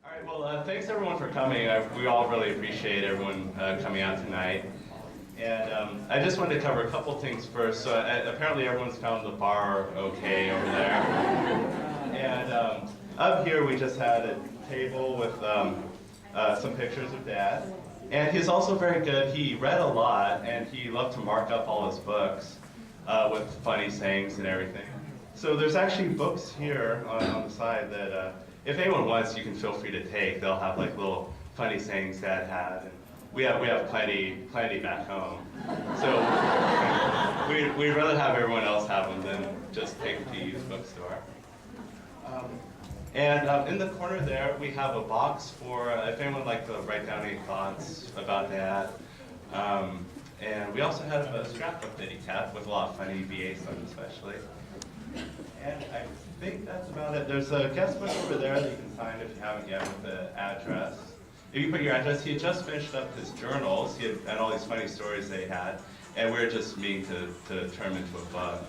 All right, well, thanks everyone for coming. We all really appreciate everyone coming out tonight. And I just wanted to cover a couple things first. So apparently everyone's found the bar okay over there. And up here we just had a table with some pictures of Dad. And he's also very good. He read a lot and he loved to mark up all his books with funny sayings and everything. So there's actually books here on the side that if anyone wants, you can feel free to take. They'll have like little funny sayings Dad had, and we have plenty back home. So we'd rather have everyone else have them than just take them to a used bookstore. And in the corner there, we have a box for if anyone would like to write down any thoughts about Dad. And we also have a scrapbook that he kept with a lot of funny VA stuff, especially. And I think that's about it. There's a guest book over there that you can sign if you haven't yet with the address. If you put your address, he had just finished up his journals. And all these funny stories they had. And we were just meaning to turn them into a book.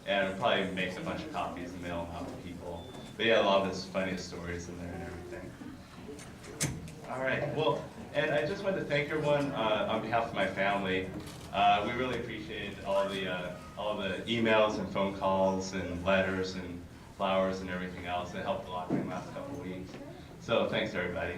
And we'll probably make a bunch of copies and mail them out to people. But yeah, a lot of his funniest stories in there and everything. All right, well, and I just wanted to thank everyone on behalf of my family. We really appreciate all the emails and phone calls and letters and flowers and everything else. It helped a lot during the last couple of weeks. So thanks, everybody.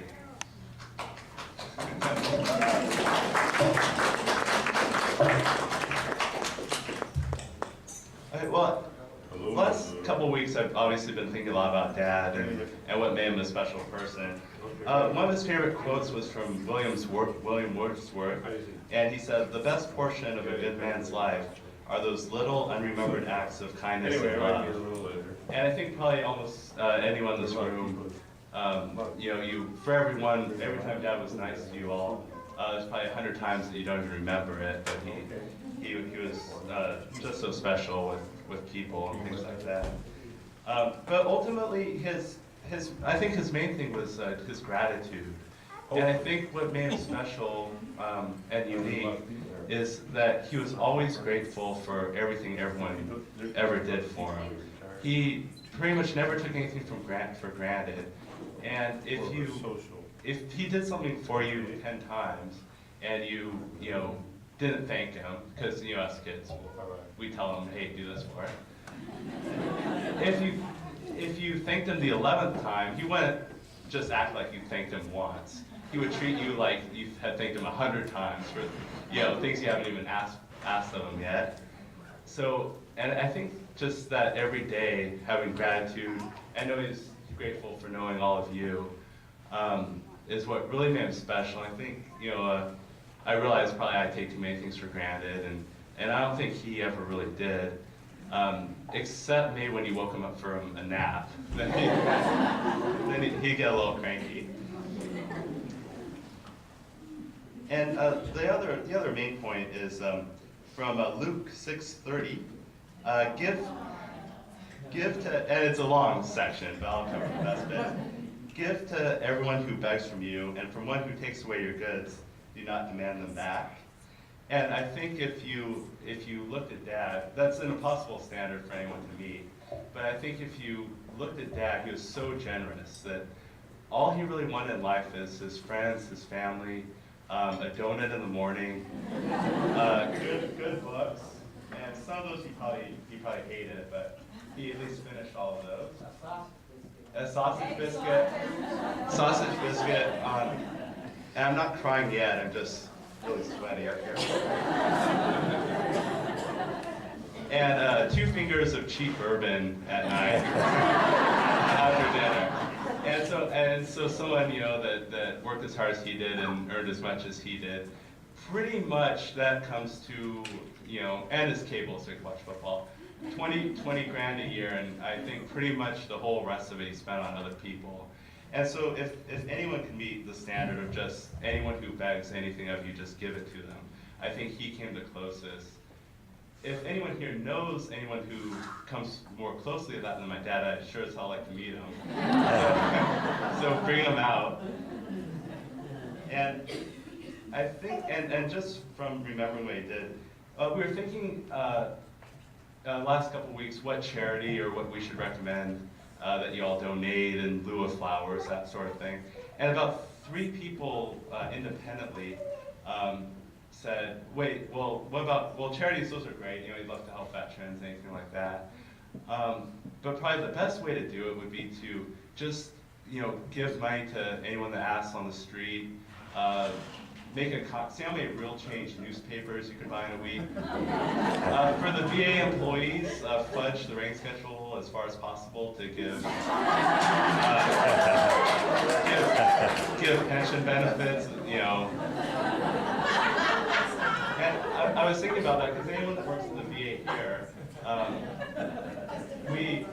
Okay, well, the last couple of weeks I've obviously been thinking a lot about Dad and what made him a special person. One of his favorite quotes was from William Wordsworth, and he said, "The best portion of a good man's life are those little unremembered acts of kindness and love." And I think probably almost anyone in this room, for every time Dad was nice to you all, there's probably 100 times that you don't even remember it, but he was just so special with people and things like that. But ultimately, I think his main thing was his gratitude. And I think what made him special and unique is that he was always grateful for everything everyone ever did for him. He pretty much never took anything for granted. And if he did something for you 10 times and you didn't thank him, because us kids, we tell him, hey, do this for it. If you thanked him the 11th time, he wouldn't just act like you thanked him once. He would treat you like you had thanked him 100 times for things you haven't even asked of him yet. So, and I think just that every day having gratitude, I know he's grateful for knowing all of you, is what really made him special. I think, I realize probably I take too many things for granted, and I don't think he ever really did, except maybe when you woke him up from a nap. Then he'd get a little cranky. And the other main point is from Luke 6:30. Give to, and it's a long section, but I'll cover the best bit. Give to everyone who begs from you, and from one who takes away your goods, do not demand them back. And I think if you looked at Dad, that's an impossible standard for anyone to meet. But I think if you looked at Dad, he was so generous that all he really wanted in life is his friends, his family, a donut in the morning, good books, and some of those he probably hated, but he at least finished all of those. A sausage biscuit. And I'm not crying yet. I'm just really sweaty up here. And 2 fingers of cheap bourbon at night after dinner. And so someone that worked as hard as he did and earned as much as he did, pretty much that comes to and his cable so he can watch football. 20 grand a year, and I think pretty much the whole rest of it he spent on other people. And so if anyone can meet the standard of just anyone who begs anything of you, just give it to them, I think he came the closest. If anyone here knows anyone who comes more closely to that than my dad, I'd sure as hell like to meet him. So bring him out. And I think, and just from remembering what he did, we were thinking last couple of weeks what charity or what we should recommend that you all donate in lieu of flowers, that sort of thing. And about 3 people independently said, wait, well, what about, well, charities, those are great, you know, we'd love to help veterans, anything like that. But probably the best way to do it would be to just, you know, give money to anyone that asks on the street, see how many real change newspapers you could buy in a week. For the VA employees, fudge the rank schedule as far as possible to give pension benefits, you know. And I was thinking about that because anyone that works in the VA here,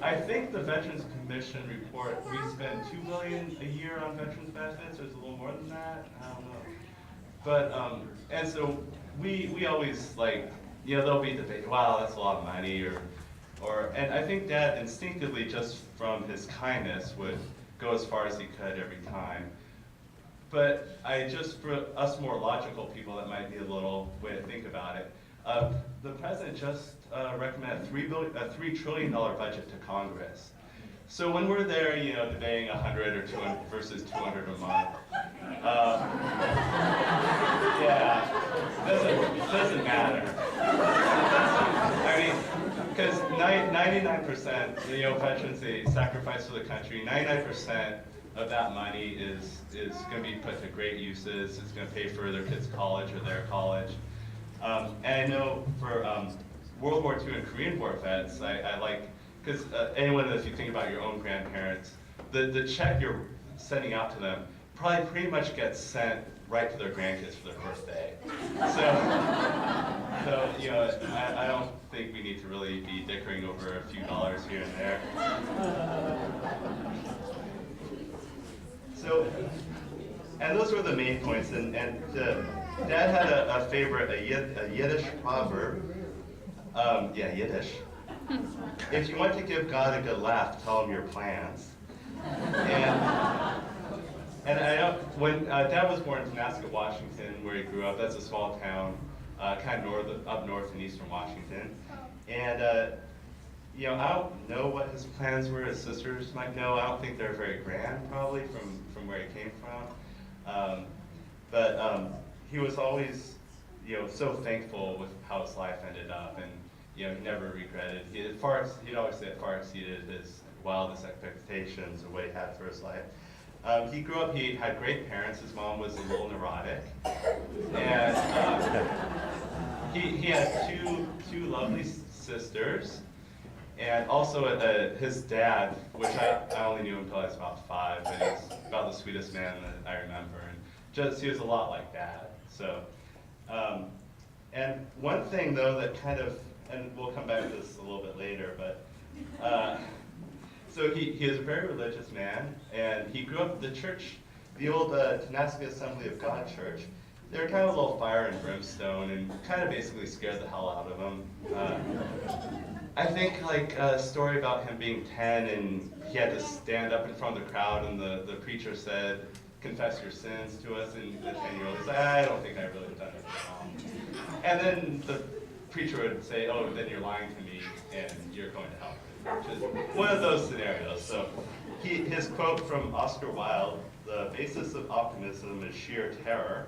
I think the Veterans Commission report, we spend $2 billion a year on veterans benefits, or it's a little more than that, I don't know. But, and so we always like, you know, there'll be debate, wow, that's a lot of money, and I think Dad instinctively, just from his kindness, would go as far as he could every time. But for us more logical people, that might be a little way to think about it. The president just recommended a $3 trillion budget to Congress. So when we're there, you know, debating 100 or 200 versus 200 a month, yeah, doesn't matter. I mean, because 99%, you know, veterans, they sacrifice for the country. 99% of that money is going to be put to great uses. It's going to pay for their kids' college or their college. And I know for World War II and Korean War vets, I like, because anyone, if you think about your own grandparents, the check you're sending out to them probably pretty much gets sent right to their grandkids for their birthday. So you know, I don't think we need to really be dickering over a few dollars here and there. So, and those were the main points. And Dad had a favorite, a Yiddish proverb. Yeah, Yiddish. If you want to give God a good laugh, tell him your plans. And I know when Dad was born in Tonasket, Washington, where he grew up, that's a small town, kind of up north in eastern Washington. And you know, I don't know what his plans were. His sisters might know. I don't think they're very grand, probably, from where he came from. But he was always, you know, so thankful with how his life ended up, and you know, he never regretted. He'd always say it far exceeded his wildest expectations of what he had for his life. He grew up. He had great parents. His mom was a little neurotic, and he had two lovely sisters. And also his dad, which I only knew until I was about 5, but he's about the sweetest man that I remember. And just, he was a lot like Dad. So, and one thing though that kind of, and we'll come back to this a little bit later, but, so he is a very religious man, and he grew up in the church, the old Tonasket Assembly of God church. They were kind of a little fire and brimstone, and kind of basically scared the hell out of him. I think like a story about him being 10 and he had to stand up in front of the crowd and the preacher said, confess your sins to us, and the 10-year-old is like, I don't think I really done it wrong. And then the preacher would say, oh, then you're lying to me and you're going to hell. Which is one of those scenarios. So his quote from Oscar Wilde, the basis of optimism is sheer terror.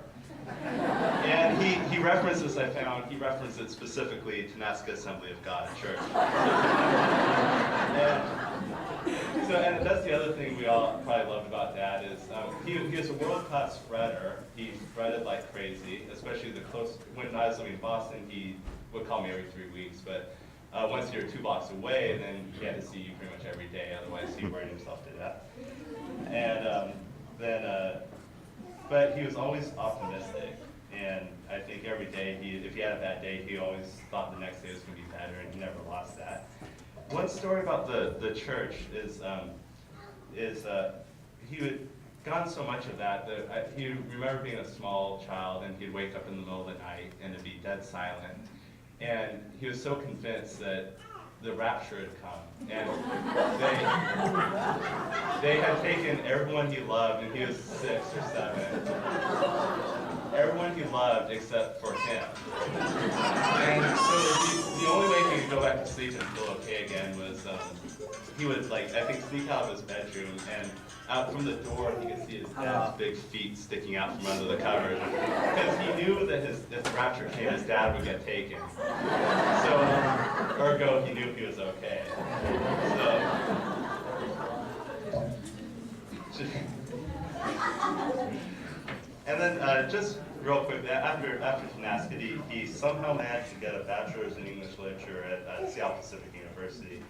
And he references, I found, he referenced it specifically to Tonasket Assembly of God Church. And that's the other thing we all probably loved about Dad is he was a world-class spreader. He spreaded like crazy, especially when I was living in Boston, he would call me every 3 weeks, but once you're 2 blocks away, then he had to see you pretty much every day, otherwise he worried himself to death. And but he was always optimistic, and I think every day, if he had a bad day, he always thought the next day was going to be better, and he never lost that. One story about the church is he had gotten so much of that he remembered being a small child, and he'd wake up in the middle of the night and it'd be dead silent, and he was so convinced that the rapture had come, and they had taken everyone he loved, and he was 6 or 7, everyone he loved except for him. And so the only way he could go back to sleep and feel okay again was he would, like, I think, sneak out of his bedroom, and out from the door he could see his dad's big feet sticking out from under the covers, because he knew that if rapture came, his dad would get taken. So, ergo, he knew he was okay. So, and then just real quick, after tenacity, he somehow managed to get a bachelor's in English literature at Seattle Pacific University.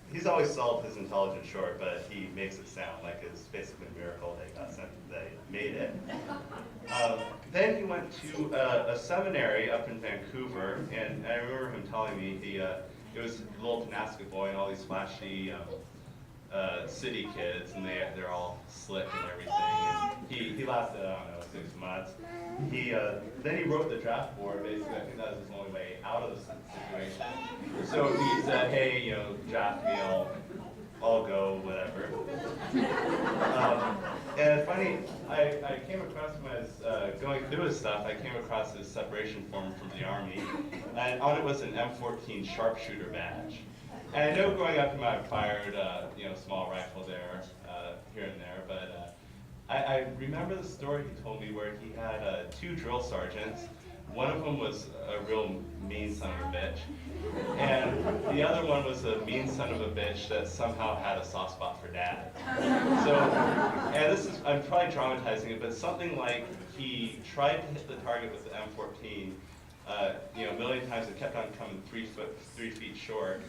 He's always sold his intelligence short, but he makes it sound like it's basically a miracle they made it. Then he went to a seminary up in Vancouver, and I remember him telling me it was a little Tenasca boy and all these flashy city kids, and they're all slick and everything. And he lasted, I don't know, 6 months. Then he wrote the draft board. Basically, I think that was his only way out of the situation. So he said, hey, you know, draft me, I'll go, whatever. And funny, I came across him as going through his stuff. I came across his separation form from the Army, and on it was an M14 sharpshooter badge. And I know growing up he might have fired, you know, small rifle there, here and there, but I remember the story he told me where he had 2 drill sergeants. One of them was a real mean son of a bitch, and the other one was a mean son of a bitch that somehow had a soft spot for dad. So, and this is, I'm probably dramatizing it, but something like he tried to hit the target with the M14, you know, a million times. It kept on coming 3 feet short.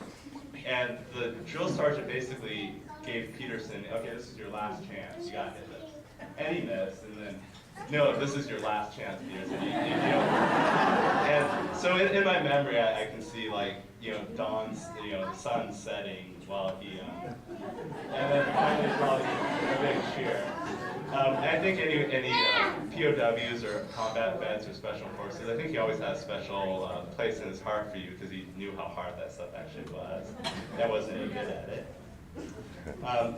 And the drill sergeant basically gave Peterson, okay, this is your last chance, you gotta hit this. And he missed, and then, no, this is your last chance, Peterson. And so in my memory, I can see, like, you know, dawn's, you know, the sun setting while he, and then finally probably a big cheer. I think any POWs or combat vets or special forces, I think he always had a special place in his heart for you because he knew how hard that stuff actually was. That wasn't any good at it.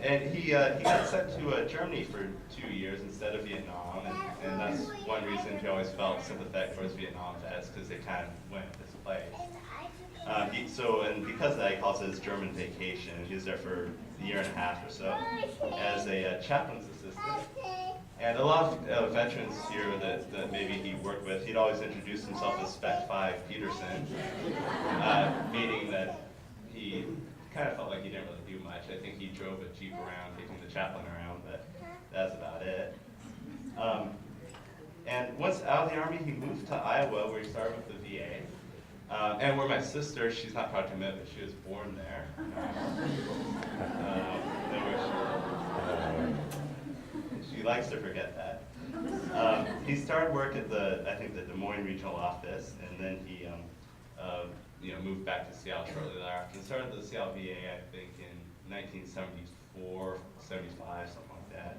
And he got sent to Germany for 2 years instead of Vietnam, and that's one reason he always felt sympathetic towards Vietnam vets, because they kind of went his place. And because of that, he calls it his German vacation. He was there for a year and a half or so as a chaplain's assistant. And a lot of veterans here that maybe he worked with, he'd always introduce himself as Spec 5 Peterson, meaning that he kind of felt like he didn't really do much. I think he drove a Jeep around, taking the chaplain around, but that's about it. And once out of the Army, he moved to Iowa, where he started with the VA. And where my sister, she's not proud to admit, but she was born there. She likes to forget that. He started work at I think the Des Moines regional office, and then he you know, moved back to Seattle shortly thereafter. He started the Seattle VA, I think, in 1974, 75, something like that.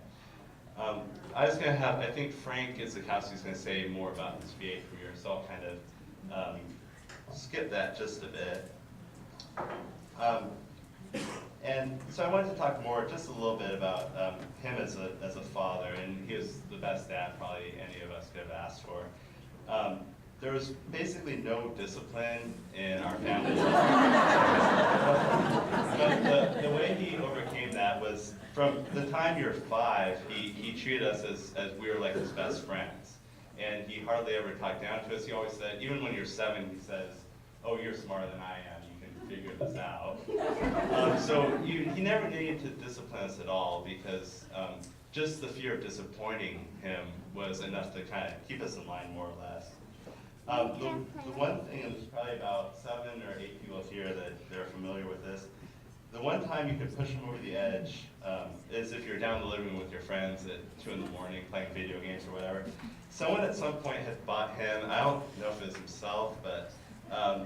I was going to have, I think Frank Izzakowski is going to say more about his VA career, so I'll kind of skip that just a bit. And so I wanted to talk more, just a little bit about him as a father, and he was the best dad probably any of us could have asked for. There was basically no discipline in our family. But the way he overcame that was, from the time you're 5, he treated us as we were like his best friends. And he hardly ever talked down to us. He always said, even when you're 7, he says, oh, you're smarter than I am, you can figure this out. So he never needed to discipline us at all, because just the fear of disappointing him was enough to kind of keep us in line, more or less. The one thing, and there's probably about 7 or 8 people here that are familiar with this, the one time you could push him over the edge is if you're down in the living room with your friends at 2 in the morning playing video games or whatever. Someone at some point had bought him, I don't know if it was himself, but tidy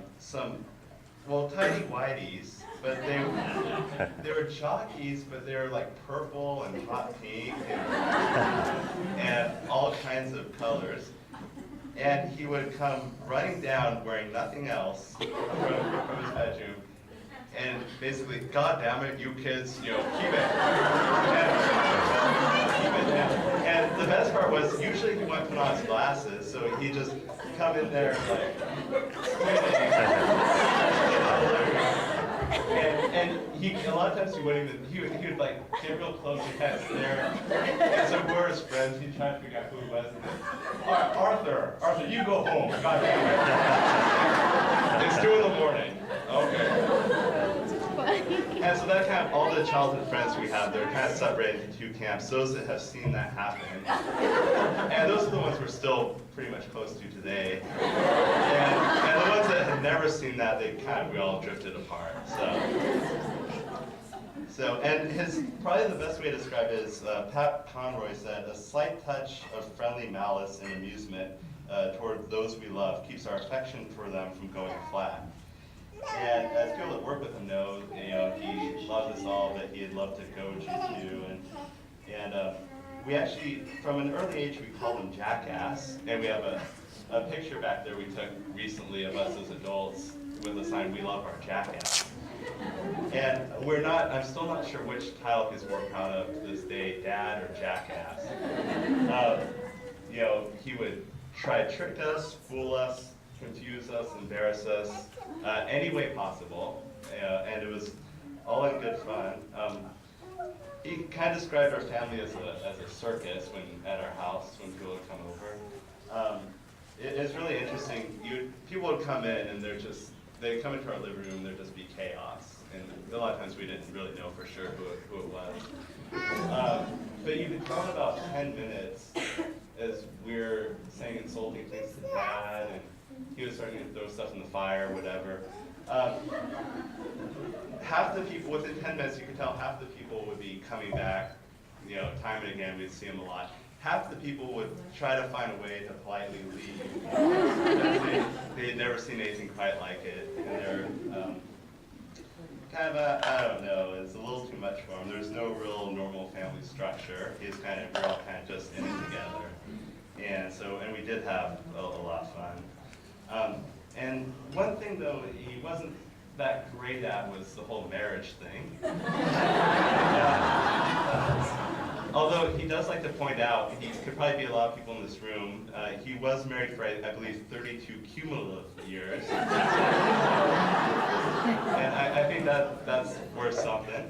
whities, but they were jockeys, but they were like purple and hot pink and all kinds of colors. And he would come running down wearing nothing else from his bedroom, and basically, God damn it, you kids, you know, keep it. And the best part was usually he wouldn't put on his glasses, so he'd just come in there like squinting. And he, a lot of times he wouldn't even, he would like get real close and kind of stare. And so we're his friends, he'd try to figure out who he was. And then, all right, Arthur, you go home, God damn it. It's 2 in the morning. Okay. And so that kind of, all the childhood friends we have, they're kind of separated into 2 camps. Those that have seen that happen. And those are the ones we're still pretty much close to today. And the ones that had never seen that, we all drifted apart. So, and probably the best way to describe it is, Pat Conroy said, a slight touch of friendly malice and amusement toward those we love keeps our affection for them from going flat. And as people that work with him know, he loved us all, that he'd love to coach us too. And we actually, from an early age, we called him Jackass. And we have a picture back there we took recently of us as adults with a sign, "We love our Jackass." And I'm still not sure which title he's more proud of to this day, Dad or Jackass. He would try to trick us, fool us, confuse us, embarrass us, any way possible, and it was all in good fun. He kind of described our family as a circus at our house when people would come over. It's really interesting. People would come in and they'd come into our living room, there'd just be chaos, and a lot of times we didn't really know for sure who it was. But you could tell in about 10 minutes as we're saying insulting things to Dad, and he was starting to throw stuff in the fire, whatever. Half the people, within 10 minutes, you could tell half the people would be coming back, time and again, we'd see them a lot. Half the people would try to find a way to politely leave. They had never seen anything quite like it, and they're kind of I don't know, it's a little too much for them. There's no real normal family structure. We're all kind of just in it together. And we did have a lot of fun. And one thing, though, he wasn't that great at was the whole marriage thing. Although he does like to point out, he could probably be a lot of people in this room, he was married for, I believe, 32 cumulative years. And I think that's worth something.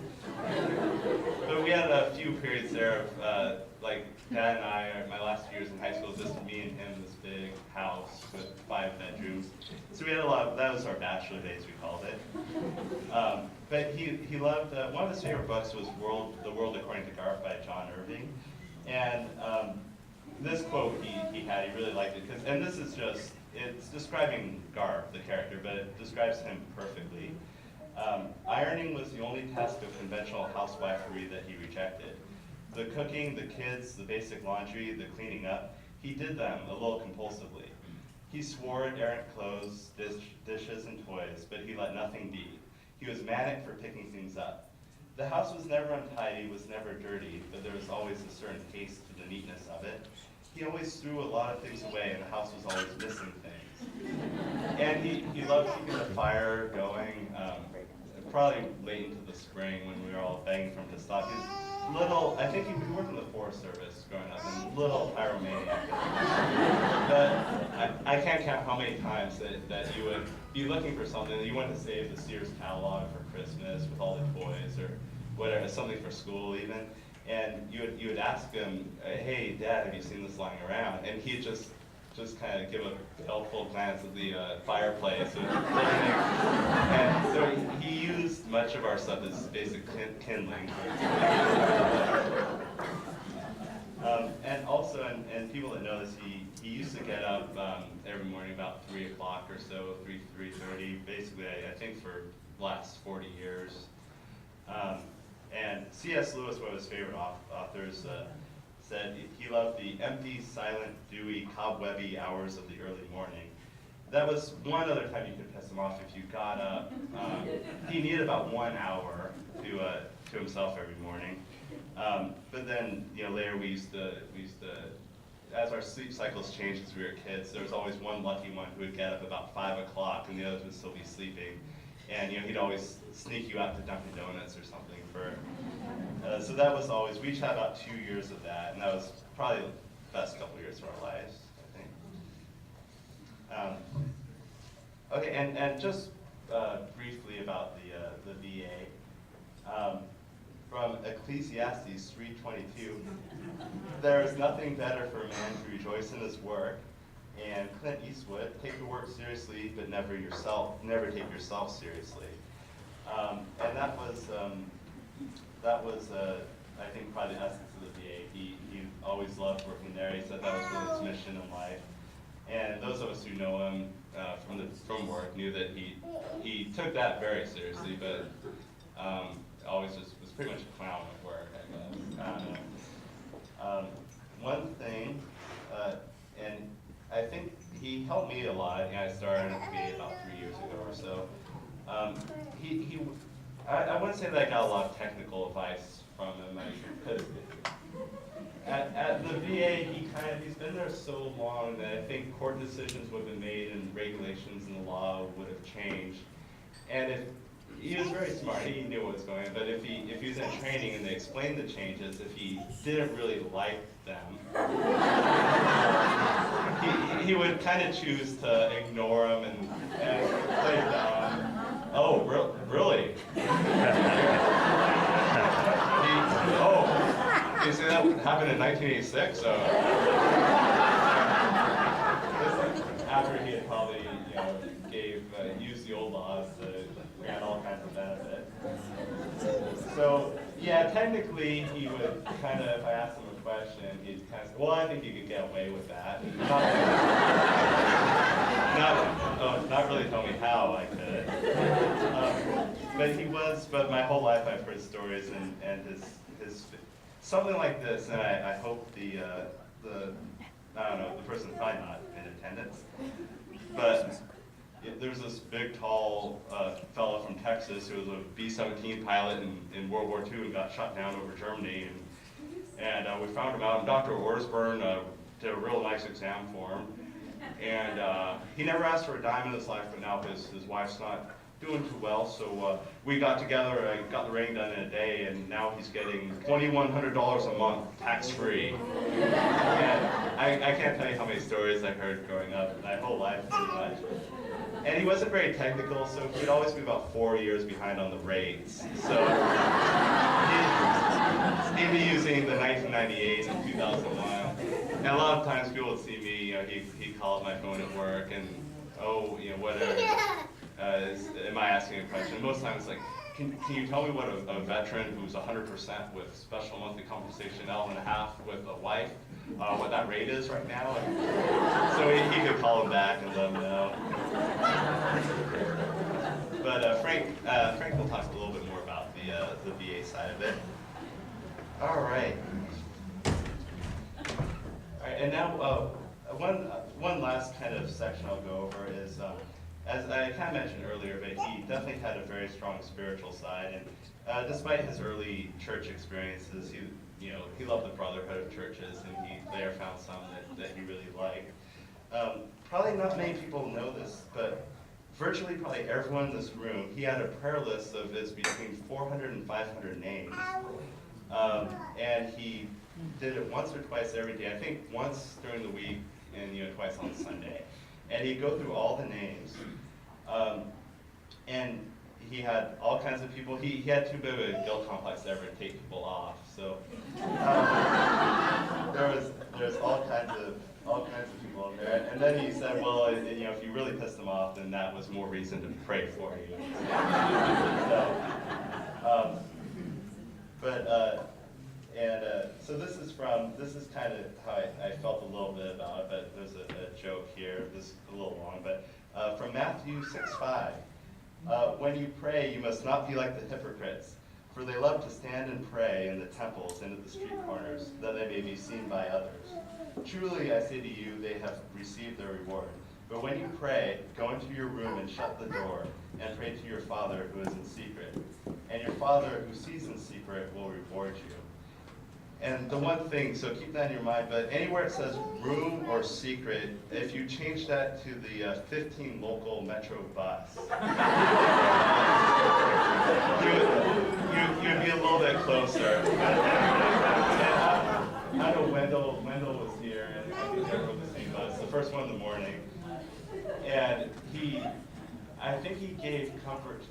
But we had a few periods there of, like Dad and I, my last few years in high school, just me and him in this big house with 5 bedrooms. So we had that was our bachelor days, we called it. But he loved, one of his favorite books was The World According to Garth by John Irving. And this quote he really liked it, and this is it's describing Garth, the character, but it describes him perfectly. Ironing was the only task of conventional housewifery that he rejected. The cooking, the kids, the basic laundry, the cleaning up, he did them a little compulsively. He swore at errant clothes, dishes, and toys, but he let nothing be. He was manic for picking things up. The house was never untidy, was never dirty, but there was always a certain taste to the neatness of it. He always threw a lot of things away, and the house was always missing things. And he loved keeping the fire going, probably late into the spring when we were all begging for him to stop. He was I think he worked in the Forest Service growing up, and little pyromaniac. But I can't count how many times that you would be looking for something, and you went to save the Sears catalog for Christmas with all the toys or whatever, something for school even, and you would ask him, "Hey, Dad, have you seen this lying around?" And he'd just kind of give a helpful glance at the fireplace. And so he used much of our stuff as basic kindling. And also, and people that know this, he used to get up every morning about 3 o'clock or so, 3:30, basically, I think for the last 40 years. And C.S. Lewis, one of his favorite authors, said he loved the empty, silent, dewy, cobwebby hours of the early morning. That was one other time you could piss him off if you got up. He needed about 1 hour to himself every morning. But then, later we used to, as our sleep cycles changed as we were kids, there was always one lucky one who would get up about 5 o'clock and the others would still be sleeping. And he'd always sneak you out to Dunkin' Donuts or something for so that was always, we each had about 2 years of that, and that was probably the best couple years of our lives, I think. Okay, and just briefly about the VA. From Ecclesiastes 3:22, there is nothing better for a man to rejoice in his work. And Clint Eastwood, take the work seriously, but never take yourself seriously. And that was I think probably the essence of the VA. He always loved working there. He said that was really his mission in life. And those of us who know him from work knew that he took that very seriously, but always was pretty much a clown at work, I guess. One thing, and I think he helped me a lot. I started at the VA about 3 years ago or so. I wouldn't say that I got a lot of technical advice from him, because at the VA, he's been there so long that I think court decisions would have been made and regulations and the law would have changed. And he was very smart, he knew what was going on, but if he was in training and they explained the changes, if he didn't really like them, he would kind of choose to ignore them and play down. Oh, really? You see that happened in 1986? So after he had probably used the old laws to grant all kinds of benefit. So yeah, technically he would kind of, if I asked him a question, he'd kind of say, well, I think you could get away with that. Not really tell me how I could. But my whole life I've heard stories and his something like this, and I hope the I don't know, the person's probably not in attendance, but there's this big, tall fellow from Texas who was a B-17 pilot in World War II and got shot down over Germany, and we found him out, and Dr. Orsburn did a real nice exam for him, and he never asked for a dime in his life, but now his wife's not doing too well, so we got together, I got the ring done in a day, and now he's getting $2,100 a month, tax-free. And I can't tell you how many stories I heard growing up, my whole life pretty much. And he wasn't very technical, so he'd always be about 4 years behind on the rates. So he'd be using the 1998 and 2001. And a lot of times people would see me, he'd call up my phone at work, and whatever. Am I asking a question? Most times, like, can you tell me what a veteran who's 100% with special monthly compensation, L&a-half with a wife, what that rate is right now? And so he could call him back and let him know. But Frank will talk a little bit more about the VA side of it. All right. All right, and now one last kind of section I'll go over is. As I kind of mentioned earlier, but he definitely had a very strong spiritual side, and despite his early church experiences, he loved the brotherhood of churches, and he there found some that he really liked. Probably not many people know this, but virtually probably everyone in this room, he had a prayer list of his between 400 and 500 names, and he did it once or twice every day. I think once during the week and twice on Sunday. And he'd go through all the names, and he had all kinds of people. He had too big of a guilt complex to ever take people off. So there's all kinds of people in there. And then he said, well, if you really pissed them off, then that was more reason to pray for you. So this is kind of how I felt a little bit about it, but there's a joke here, this is a little long, but from Matthew 6:5, when you pray, you must not be like the hypocrites, for they love to stand and pray in the temples and at the street corners, that they may be seen by others. Truly, I say to you, they have received their reward. But when you pray, go into your room and shut the door, and pray to your Father who is in secret. And your Father who sees in secret will reward you. And the one thing, so keep that in your mind, but anywhere it says room or secret, if you change that to the 15 local Metro bus, you'd be a little bit closer. I know Wendell was here, and I think they rode the same bus, the first one in the morning. And I think he gave comfort to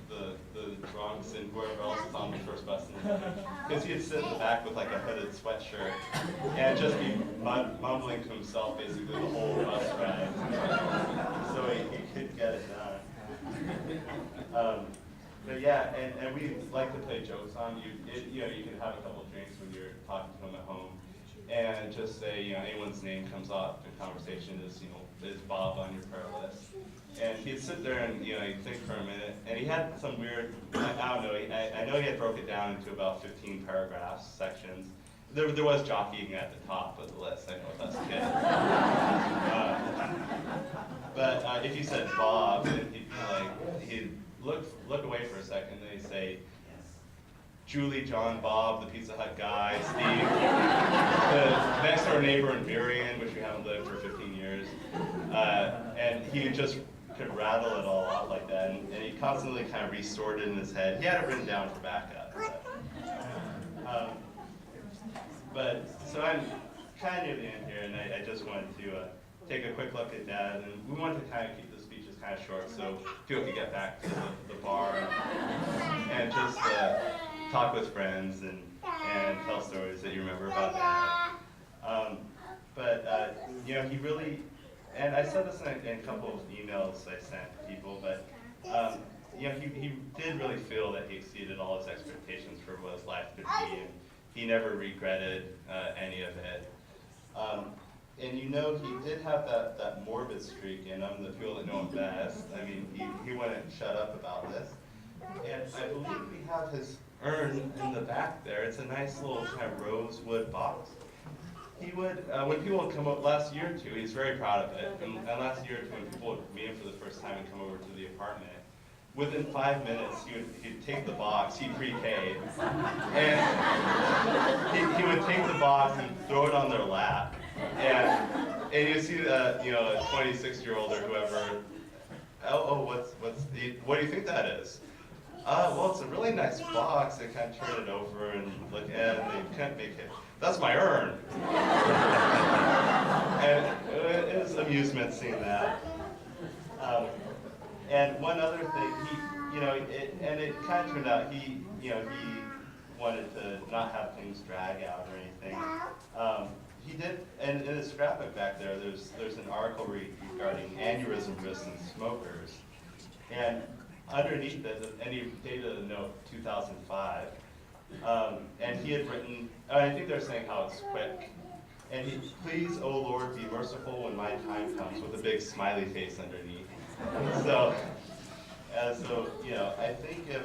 the drunks and whoever else was on the first bus in the morning. Because he'd sit in the back with like a hooded sweatshirt and just be mumbling to himself basically the whole bus ride. So he could get it done. But yeah, and we like to play jokes on you. You can have a couple of drinks when you're talking to him at home, and just say, anyone's name comes up in conversation is Bob on your prayer list. And he'd sit there and he'd think for a minute, and he had some weird, I don't know, I know he had broke it down into about 15 paragraphs, sections. There was jockeying at the top of the list, I know what that's But if you said Bob, then he'd look away for a second, and he'd say, Julie, John, Bob, the Pizza Hut guy, Steve, the next door neighbor in Burien, which we haven't lived for 15 years. And he just could rattle it all off like that, and he constantly kind of restored it in his head. He had it written down for backup. So I'm kind of near the end here, and I just wanted to take a quick look at Dad, and we wanted to kind of keep the speeches kind of short so people could get back to the bar and just talk with friends and tell stories that you remember about Dad. He really, and I said this in a couple of emails I sent to people, but he did really feel that he exceeded all his expectations for what his life could be, and he never regretted any of it. And he did have that morbid streak in him, the people that know him best. I mean, he wouldn't shut up about this. And I believe we have his urn in the back there. It's a nice little kind of rosewood box. He would, when people would come up last year or two, he's very proud of it. And last year or two, when people would meet him for the first time and come over to the apartment, within 5 minutes, he'd take the box, he pre-K'd, and he would take the box and throw it on their lap. And you see, a 26-year-old or whoever, what do you think that is? Well, it's a really nice box. They kind of turn it over and look at it, and they can't make it. That's my urn. And it was amusement seeing that. And one other thing, it kind of turned out he wanted to not have things drag out or anything. He did, and in his scrapbook back there, there's an article regarding aneurysm risks in smokers, and underneath it, and he dated a note 2005, and he had written, I think they're saying how it's quick, and please, oh Lord, be merciful when my time comes, with a big smiley face underneath. So I think if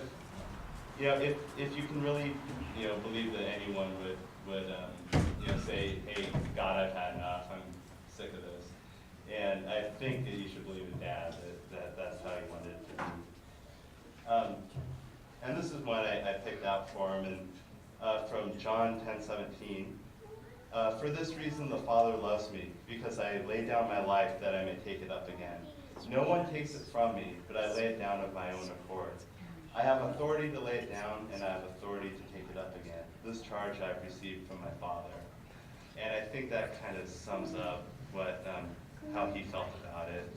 you can really, believe that anyone would say, hey, God, I've had enough, I'm sick of this. And I think that you should believe in Dad, that that's how he wanted it to be. And this is one I picked out for him, and from John 10:17. For this reason the Father loves me, because I lay down my life that I may take it up again. No one takes it from me, but I lay it down of my own accord. I have authority to lay it down, and I have authority to take it up again. This charge I've received from my Father. And I think that kind of sums up how he felt about it.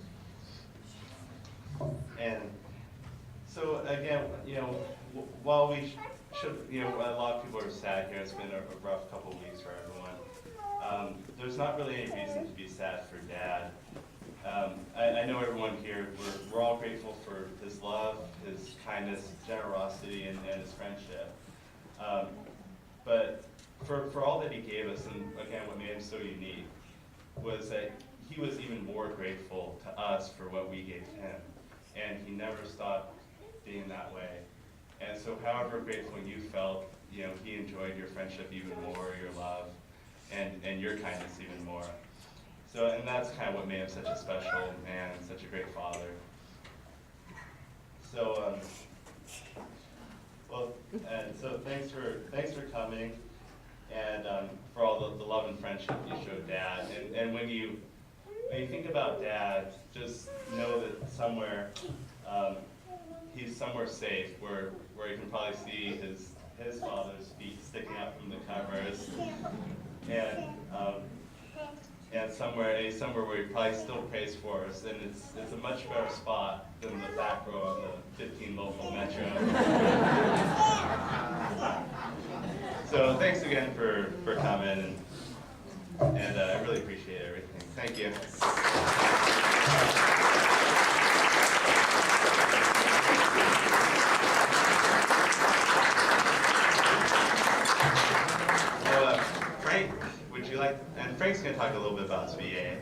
And so again, while we should, a lot of people are sad here. It's been a rough couple of weeks for everyone. There's not really any reason to be sad for Dad. I know everyone here, we're all grateful for his love, his kindness, generosity, and his friendship. But for all that he gave us, and again, what made him so unique, was that he was even more grateful to us for what we gave him. And he never stopped being that way. And so however grateful you felt, he enjoyed your friendship even more, your love, and your kindness even more. So, and that's kind of what made him such a special man, such a great father. So, so thanks for coming, and for all the love and friendship you showed Dad. And when you think about Dad, just know that somewhere he's somewhere safe, where you can probably see his his father's feet sticking out from the covers, and somewhere where he probably still prays for us, and it's a much better spot than the back row of the 15 local metro. So thanks again for coming, and I really appreciate everything. Thank you. Frank, would you like, and Frank's going to talk a little bit about his VA.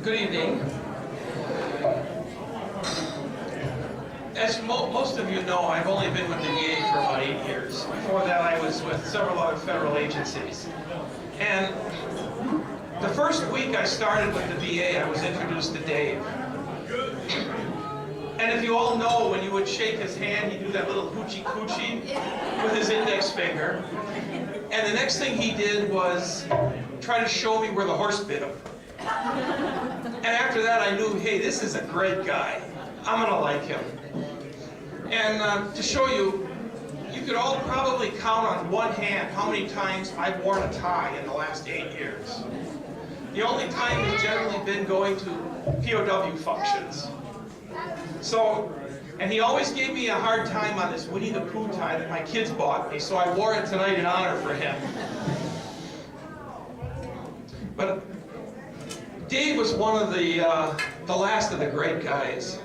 Good evening. As most of you know, I've only been with the VA for about 8 years. Before that, I was with several other federal agencies. And the first week I started with the VA, I was introduced to Dave. And if you all know, when you would shake his hand, he'd do that little hoochie-coochie with his index finger. And the next thing he did was try to show me where the horse bit him. And after that, I knew, hey, this is a great guy. I'm going to like him. And to show you, you could all probably count on one hand how many times I've worn a tie in the last 8 years. The only time has generally been going to POW functions. So, and he always gave me a hard time on this Winnie the Pooh tie that my kids bought me, so I wore it tonight in honor for him. But Dave was one of the last of the great guys.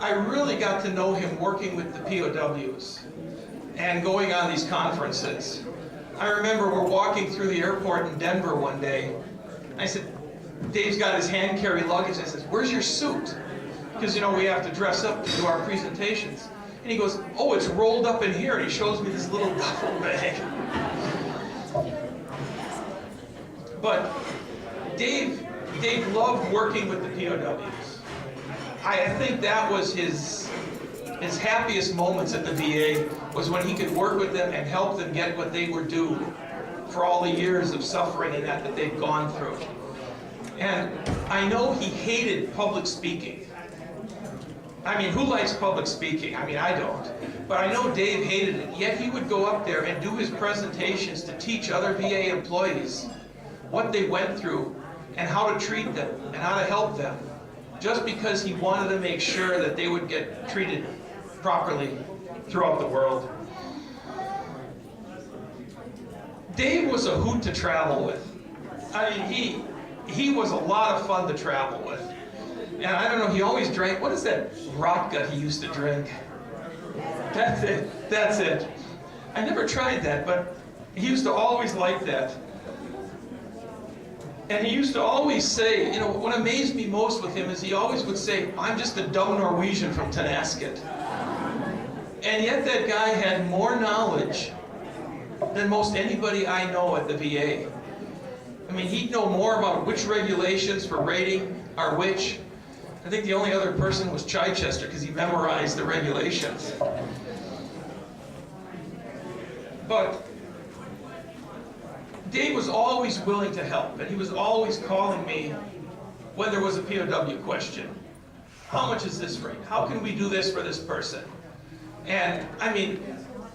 I really got to know him working with the POWs and going on these conferences. I remember we're walking through the airport in Denver one day. I said, Dave's got his hand carry luggage. I said, where's your suit? Because, you know, we have to dress up to do our presentations. And he goes, oh, it's rolled up in here. And he shows me this little duffel bag. But Dave loved working with the POWs. I think that was his happiest moments at the VA, was when he could work with them and help them get what they were due for all the years of suffering and that they've gone through. And I know he hated public speaking. I mean, who likes public speaking? I mean, I don't. But I know Dave hated it, yet he would go up there and do his presentations to teach other VA employees what they went through and how to treat them and how to help them, just because he wanted to make sure that they would get treated properly throughout the world. Dave was a hoot to travel with. I mean, he was a lot of fun to travel with. And I don't know, he always drank, what is that rot gut he used to drink? That's it. I never tried that, but he used to always like that. And he used to always say, you know, what amazed me most with him is he always would say, I'm just a dumb Norwegian from Tenasket. And yet that guy had more knowledge than most anybody I know at the VA. I mean, he'd know more about which regulations for rating are which. I think the only other person was Chichester, because he memorized the regulations. But Dave was always willing to help, and he was always calling me when there was a POW question. How much is this rate? How can we do this for this person? And I mean,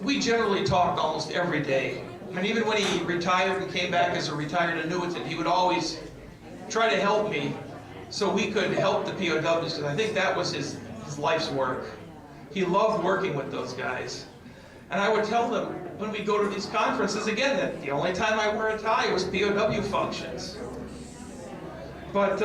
we generally talked almost every day. And even when he retired and came back as a retired annuitant, he would always try to help me so we could help the POWs, because I think that was his life's work. He loved working with those guys. And I would tell them when we go to these conferences, again, that the only time I wear a tie was POW functions. But